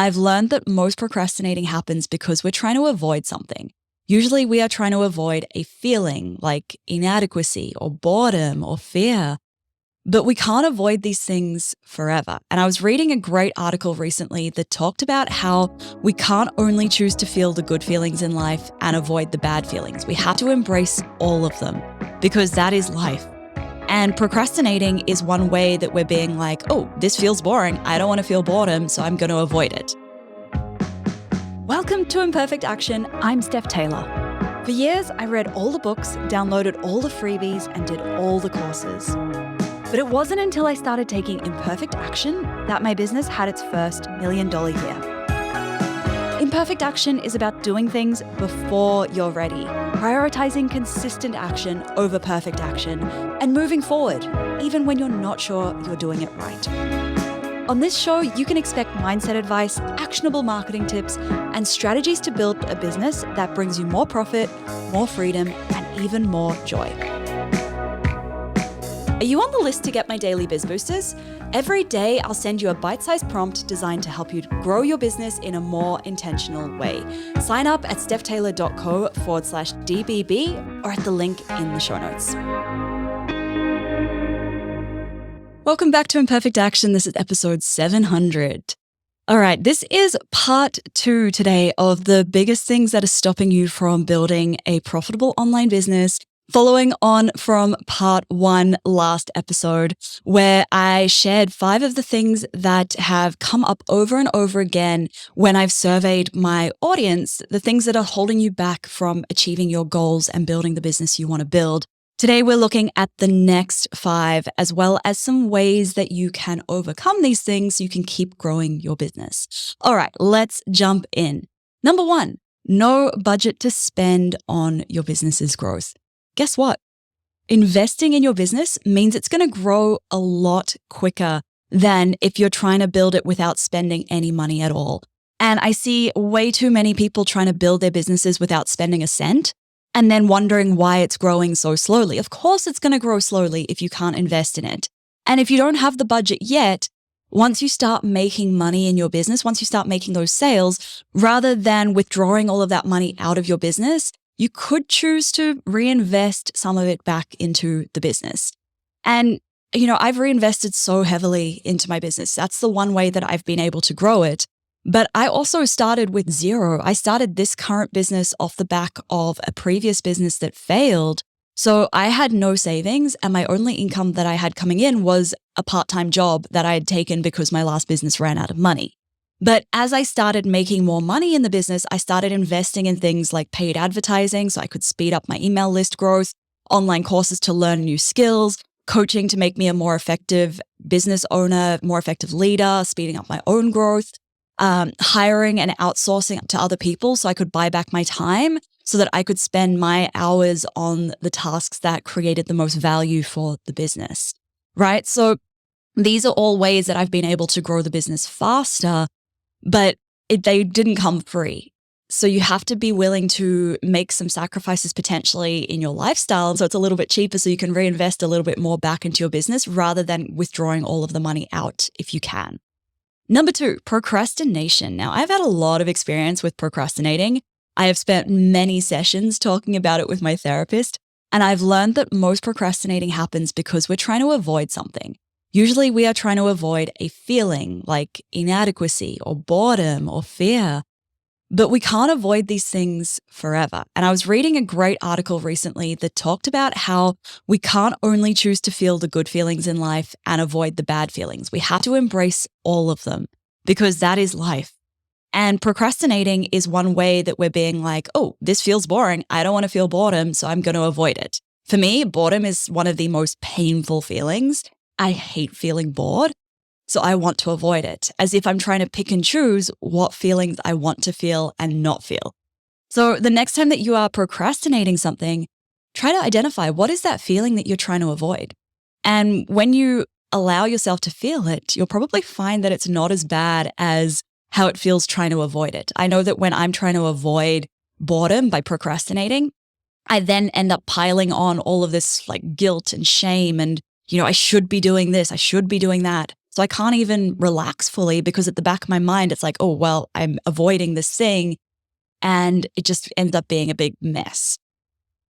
I've learned that most procrastinating happens because we're trying to avoid something. Usually we are trying to avoid a feeling like inadequacy or boredom or fear, but we can't avoid these things forever. And I was reading a great article recently that talked about how we can't only choose to feel the good feelings in life and avoid the bad feelings. We have to embrace all of them because that is life. And procrastinating is one way that we're being like, oh, this feels boring. I don't want to feel boredom, so I'm going to avoid it. Welcome to Imperfect Action. I'm Steph Taylor. For years, I read all the books, downloaded all the freebies, and did all the courses. But it wasn't until I started taking imperfect action that my business had its first $1 million year. Imperfect action is about doing things before you're ready, prioritizing consistent action over perfect action, and moving forward, even when you're not sure you're doing it right. On this show, you can expect mindset advice, actionable marketing tips, and strategies to build a business that brings you more profit, more freedom, and even more joy. Are you on the list to get my daily Biz Boosters? Every day, I'll send you a bite-sized prompt designed to help you grow your business in a more intentional way. Sign up at stephtaylor.co/DBB or at the link in the show notes. Welcome back to Imperfect Action. This is episode 700. All right, this is part 2 today of the biggest things that are stopping you from building a profitable online business, following on from part 1 last episode, where I shared 5 of the things that have come up over and over again when I've surveyed my audience, the things that are holding you back from achieving your goals and building the business you want to build. Today, we're looking at the next 5, as well as some ways that you can overcome these things so you can keep growing your business. All right, let's jump in. Number 1, no budget to spend on your business's growth. Guess what? Investing in your business means it's going to grow a lot quicker than if you're trying to build it without spending any money at all. And I see way too many people trying to build their businesses without spending a cent and then wondering why it's growing so slowly. Of course, it's going to grow slowly if you can't invest in it. And if you don't have the budget yet, once you start making money in your business, once you start making those sales, rather than withdrawing all of that money out of your business, you could choose to reinvest some of it back into the business. And, I've reinvested so heavily into my business. That's the one way that I've been able to grow it. But I also started with zero. I started this current business off the back of a previous business that failed. So I had no savings, and my only income that I had coming in was a part-time job that I had taken because my last business ran out of money. But as I started making more money in the business, I started investing in things like paid advertising so I could speed up my email list growth, online courses to learn new skills, coaching to make me a more effective business owner, more effective leader, speeding up my own growth, hiring and outsourcing to other people so I could buy back my time so that I could spend my hours on the tasks that created the most value for the business, right? So these are all ways that I've been able to grow the business faster, but they didn't come free. So you have to be willing to make some sacrifices potentially in your lifestyle. So it's a little bit cheaper so you can reinvest a little bit more back into your business rather than withdrawing all of the money out if you can. Number 2, procrastination. Now, I've had a lot of experience with procrastinating. I have spent many sessions talking about it with my therapist, and I've learned that most procrastinating happens because we're trying to avoid something. Usually we are trying to avoid a feeling like inadequacy or boredom or fear, but we can't avoid these things forever. And I was reading a great article recently that talked about how we can't only choose to feel the good feelings in life and avoid the bad feelings. We have to embrace all of them because that is life. And procrastinating is one way that we're being like, oh, this feels boring. I don't want to feel boredom, so I'm going to avoid it. For me, boredom is one of the most painful feelings. I hate feeling bored, so I want to avoid it, as if I'm trying to pick and choose what feelings I want to feel and not feel. So the next time that you are procrastinating something, try to identify what is that feeling that you're trying to avoid. And when you allow yourself to feel it, you'll probably find that it's not as bad as how it feels trying to avoid it. I know that when I'm trying to avoid boredom by procrastinating, I then end up piling on all of this like guilt and shame and I should be doing this, I should be doing that. So I can't even relax fully because at the back of my mind, it's like, oh, well, I'm avoiding this thing. And it just ends up being a big mess.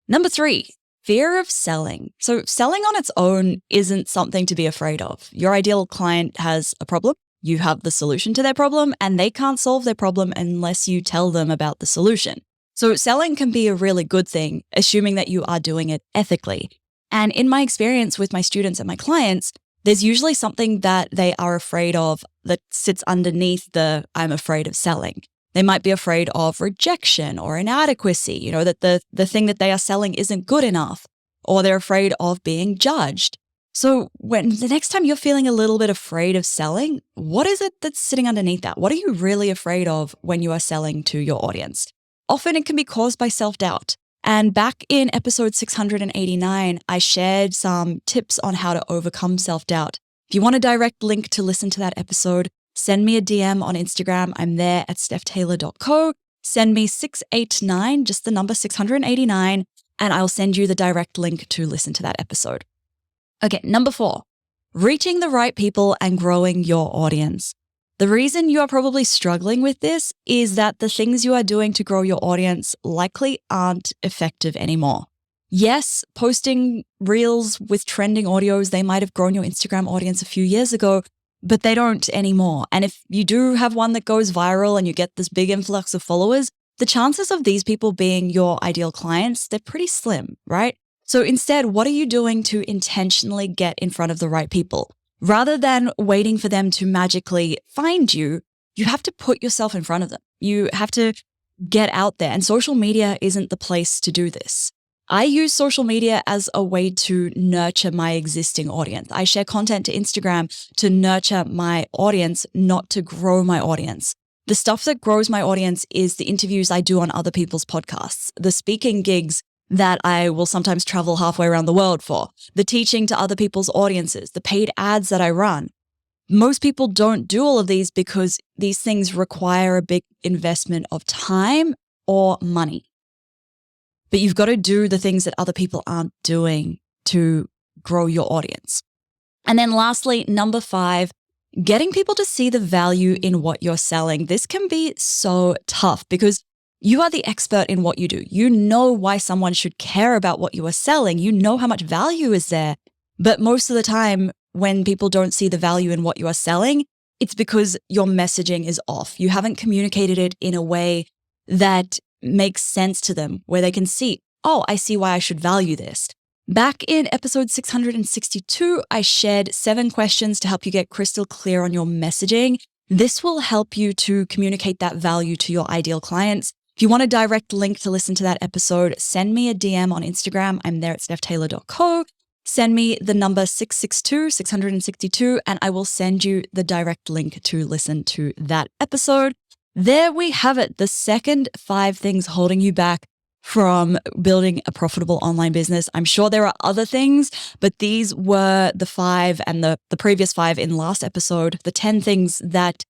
Number 3, fear of selling. So selling on its own isn't something to be afraid of. Your ideal client has a problem. You have the solution to their problem, and they can't solve their problem unless you tell them about the solution. So selling can be a really good thing, assuming that you are doing it ethically. And in my experience with my students and my clients, there's usually something that they are afraid of that sits underneath the I'm afraid of selling. They might be afraid of rejection or inadequacy, that the thing that they are selling isn't good enough, or they're afraid of being judged. So when the next time you're feeling a little bit afraid of selling, what is it that's sitting underneath that? What are you really afraid of when you are selling to your audience? Often it can be caused by self-doubt. And back in episode 689, I shared some tips on how to overcome self-doubt. If you want a direct link to listen to that episode, send me a DM on Instagram. I'm there at stephtaylor.co. Send me 689, just the number 689, and I'll send you the direct link to listen to that episode. Okay, number 4, reaching the right people and growing your audience. The reason you are probably struggling with this is that the things you are doing to grow your audience likely aren't effective anymore. Yes, posting reels with trending audios, they might have grown your Instagram audience a few years ago, but they don't anymore. And if you do have one that goes viral and you get this big influx of followers, the chances of these people being your ideal clients, they're pretty slim, right? So instead, what are you doing to intentionally get in front of the right people? Rather than waiting for them to magically find you, you have to put yourself in front of them. You have to get out there, and social media isn't the place to do this. I use social media as a way to nurture my existing audience. I share content to Instagram to nurture my audience, not to grow my audience. The stuff that grows my audience is the interviews I do on other people's podcasts, the speaking gigs that I will sometimes travel halfway around the world for, the teaching to other people's audiences, the paid ads that I run. Most people don't do all of these because these things require a big investment of time or money. But you've got to do the things that other people aren't doing to grow your audience. And then lastly, number 5, getting people to see the value in what you're selling. This can be so tough because you are the expert in what you do. You know why someone should care about what you are selling. You know how much value is there. But most of the time, when people don't see the value in what you are selling, it's because your messaging is off. You haven't communicated it in a way that makes sense to them, where they can see, oh, I see why I should value this. Back in episode 662, I shared 7 questions to help you get crystal clear on your messaging. This will help you to communicate that value to your ideal clients. If you want a direct link to listen to that episode, send me a DM on Instagram. I'm there at stephtaylor.co. Send me the number 662, and I will send you the direct link to listen to that episode. There we have it, the second 5 things holding you back from building a profitable online business. I'm sure there are other things, but these were the 5 and the previous 5 in last episode, the 10 things that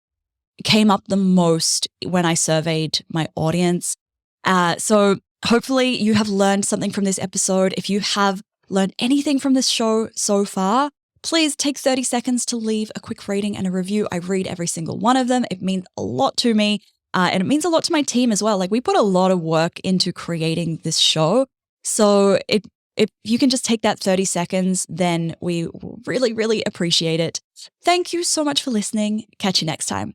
came up the most when I surveyed my audience. So hopefully you have learned something from this episode. If you have learned anything from this show so far, please take 30 seconds to leave a quick rating and a review. I read every single one of them. It means a lot to me. And it means a lot to my team as well. Like, we put a lot of work into creating this show. So if you can just take that 30 seconds, then we really, really appreciate it. Thank you so much for listening. Catch you next time.